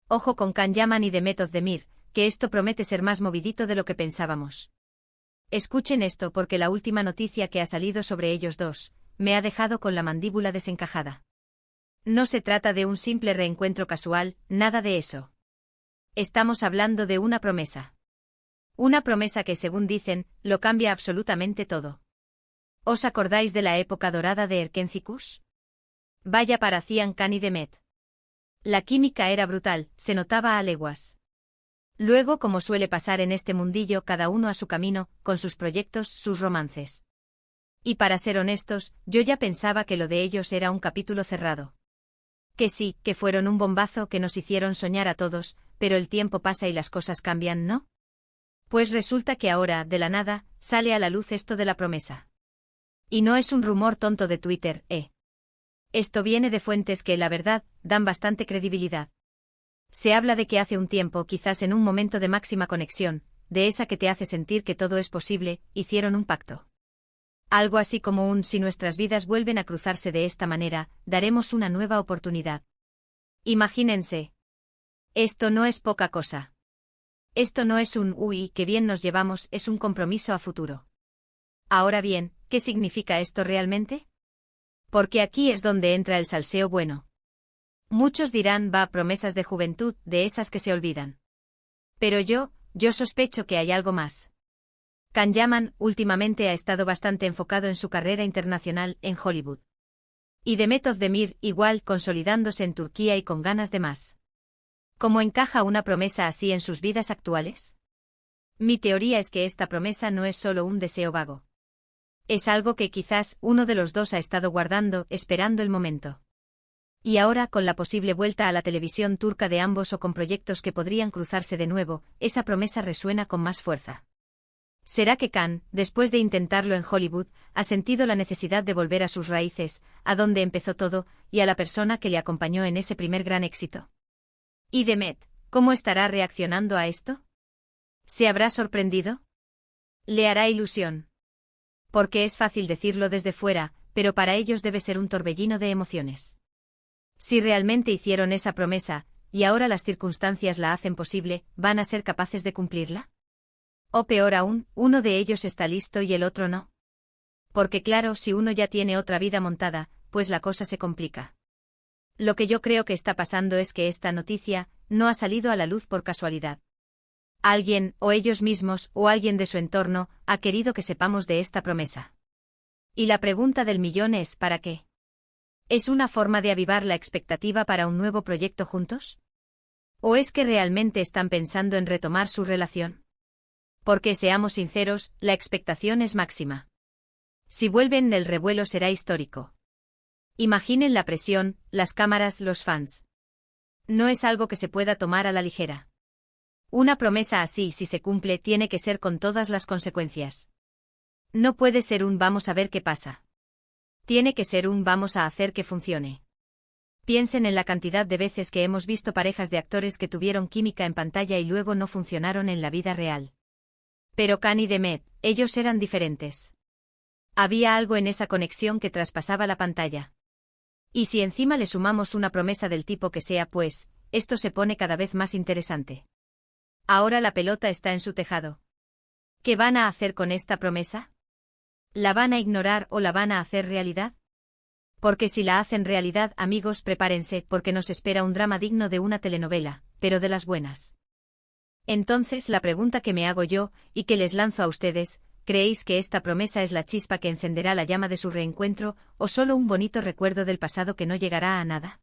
Ojo con Can Yaman y Demet Özdemir, que esto promete ser más movidito de lo que pensábamos. Escuchen esto porque la última noticia que ha salido sobre ellos dos, me ha dejado con la mandíbula desencajada. No se trata de un simple reencuentro casual, nada de eso. Estamos hablando de una promesa. Una promesa que, según dicen, lo cambia absolutamente todo. ¿Os acordáis de la época dorada de Erkencikus? Vaya parecían Can y Demet. La química era brutal, se notaba a leguas. Luego, como suele pasar en este mundillo, cada uno a su camino, con sus proyectos, sus romances. Y para ser honestos, yo ya pensaba que lo de ellos era un capítulo cerrado. Que sí, que fueron un bombazo que nos hicieron soñar a todos, pero el tiempo pasa y las cosas cambian, ¿no? Pues resulta que ahora, de la nada, sale a la luz esto de la promesa. Y no es un rumor tonto de Twitter, Esto viene de fuentes que, la verdad, dan bastante credibilidad. Se habla de que hace un tiempo, quizás en un momento de máxima conexión, de esa que te hace sentir que todo es posible, hicieron un pacto. Algo así como un si nuestras vidas vuelven a cruzarse de esta manera, daremos una nueva oportunidad. Imagínense. Esto no es poca cosa. Esto no es un uy, que bien nos llevamos, es un compromiso a futuro. Ahora bien, ¿qué significa esto realmente? Porque aquí es donde entra el salseo bueno. Muchos dirán, promesas de juventud, de esas que se olvidan. Pero yo sospecho que hay algo más. Can Yaman últimamente ha estado bastante enfocado en su carrera internacional en Hollywood. Y Demet Özdemir igual, consolidándose en Turquía y con ganas de más. ¿Cómo encaja una promesa así en sus vidas actuales? Mi teoría es que esta promesa no es solo un deseo vago. Es algo que quizás uno de los dos ha estado guardando, esperando el momento. Y ahora, con la posible vuelta a la televisión turca de ambos o con proyectos que podrían cruzarse de nuevo, esa promesa resuena con más fuerza. ¿Será que Can, después de intentarlo en Hollywood, ha sentido la necesidad de volver a sus raíces, a donde empezó todo, y a la persona que le acompañó en ese primer gran éxito? ¿Y Demet, cómo estará reaccionando a esto? ¿Se habrá sorprendido? ¿Le hará ilusión? Porque es fácil decirlo desde fuera, pero para ellos debe ser un torbellino de emociones. Si realmente hicieron esa promesa, y ahora las circunstancias la hacen posible, ¿van a ser capaces de cumplirla? O peor aún, uno de ellos está listo y el otro no. Porque claro, si uno ya tiene otra vida montada, pues la cosa se complica. Lo que yo creo que está pasando es que esta noticia no ha salido a la luz por casualidad. Alguien, o ellos mismos, o alguien de su entorno, ha querido que sepamos de esta promesa. Y la pregunta del millón es ¿para qué? ¿Es una forma de avivar la expectativa para un nuevo proyecto juntos? ¿O es que realmente están pensando en retomar su relación? Porque seamos sinceros, la expectación es máxima. Si vuelven, el revuelo será histórico. Imaginen la presión, las cámaras, los fans. No es algo que se pueda tomar a la ligera. Una promesa así, si se cumple, tiene que ser con todas las consecuencias. No puede ser un vamos a ver qué pasa. Tiene que ser un vamos a hacer que funcione. Piensen en la cantidad de veces que hemos visto parejas de actores que tuvieron química en pantalla y luego no funcionaron en la vida real. Pero Can y Demet, ellos eran diferentes. Había algo en esa conexión que traspasaba la pantalla. Y si encima le sumamos una promesa del tipo que sea, pues, esto se pone cada vez más interesante. Ahora la pelota está en su tejado. ¿Qué van a hacer con esta promesa? ¿La van a ignorar o la van a hacer realidad? Porque si la hacen realidad, amigos, prepárense, porque nos espera un drama digno de una telenovela, pero de las buenas. Entonces la pregunta que me hago yo, y que les lanzo a ustedes, ¿creéis que esta promesa es la chispa que encenderá la llama de su reencuentro, o solo un bonito recuerdo del pasado que no llegará a nada?